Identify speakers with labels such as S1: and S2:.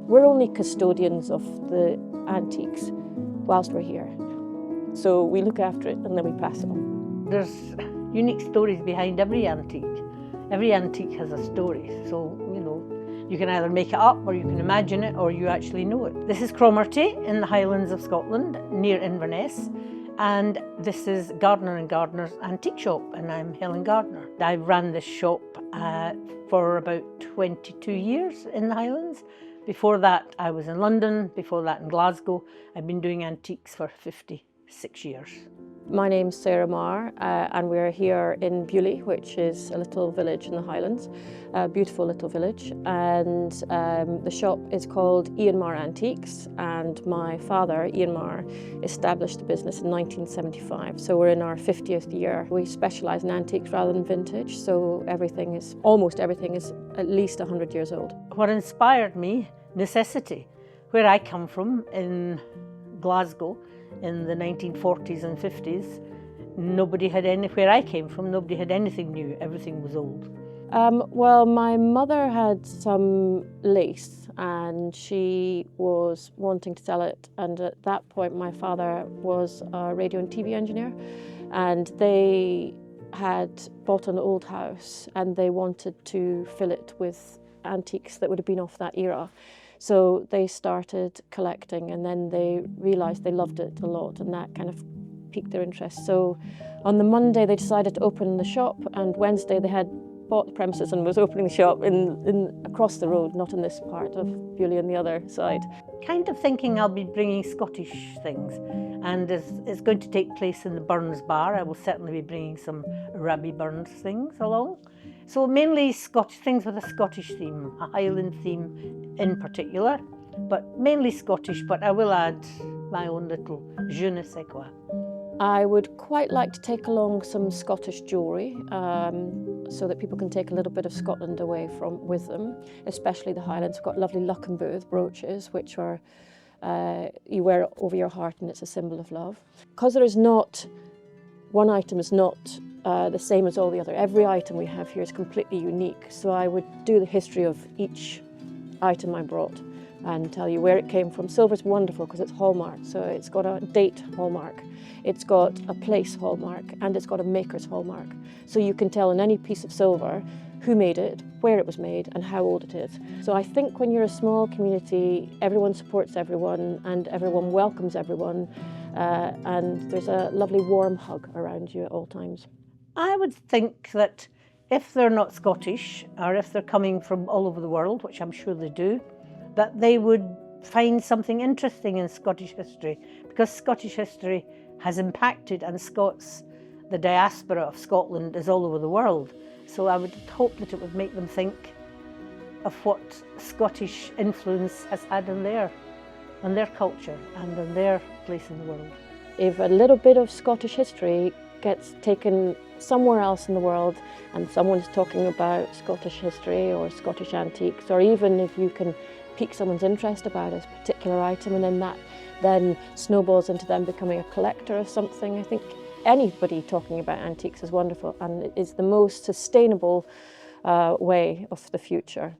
S1: We're only custodians of the antiques whilst we're here. So we look after it and then we pass it on.
S2: There's unique stories behind every antique. Every antique has a story, so you can either make it up or you can imagine it or you actually know it. This is Cromarty in the Highlands of Scotland near Inverness, and this is Gardner & Gardner's antique shop, and I'm Helen Gardner. I ran this shop for about 22 years in the Highlands. Before that I was in London, before that in Glasgow. I've been doing antiques for 56 years.
S1: My name's Sarah Marr, and we're here in Bewley, which is a little village in the Highlands, a beautiful little village. And the shop is called Ian Marr Antiques, and my father, Ian Marr, established the business in 1975. So we're in our 50th year. We specialise in antiques rather than vintage, so almost everything is at least 100 years old.
S2: What inspired me? Necessity. Where I come from in Glasgow, in the 1940s and 50s, where I came from, nobody had anything new, everything was old.
S1: Well, my mother had some lace and she was wanting to sell it, and at that point my father was a radio and TV engineer, and they had bought an old house and they wanted to fill it with antiques that would have been off that era. So they started collecting, and then they realised they loved it a lot, and that kind of piqued their interest. So on the Monday they decided to open the shop, and Wednesday they had bought the premises and was opening the shop across the road, not in this part of Bewley, on the other side.
S2: Kind of thinking I'll be bringing Scottish things, and it's going to take place in the Burns Bar. I will certainly be bringing some Rabbie Burns things along. So mainly Scottish things with a Scottish theme, a Highland theme in particular, but mainly Scottish, but I will add my own little je ne sais quoi.
S1: I would quite like to take along some Scottish jewellery so that people can take a little bit of Scotland away with them, especially the Highlands. We've got lovely Luxembourg brooches, which are you wear it over your heart and it's a symbol of love. Because one item is not the same as all the other. Every item we have here is completely unique, so I would do the history of each item I brought and tell you where it came from. Silver's wonderful because it's hallmarked, so it's got a date hallmark, it's got a place hallmark, and it's got a maker's hallmark. So you can tell in any piece of silver who made it, where it was made, and how old it is. So I think when you're a small community, everyone supports everyone and everyone welcomes everyone, and there's a lovely warm hug around you at all times.
S2: I would think that if they're not Scottish, or if they're coming from all over the world, which I'm sure they do, that they would find something interesting in Scottish history, because Scottish history has impacted, and the diaspora of Scotland is all over the world. So I would hope that it would make them think of what Scottish influence has had on their culture and on their place in the world.
S1: If a little bit of Scottish history gets taken somewhere else in the world and someone's talking about Scottish history or Scottish antiques, or even if you can pique someone's interest about a particular item, and then that then snowballs into them becoming a collector of something, I think anybody talking about antiques is wonderful, and it is the most sustainable way of the future.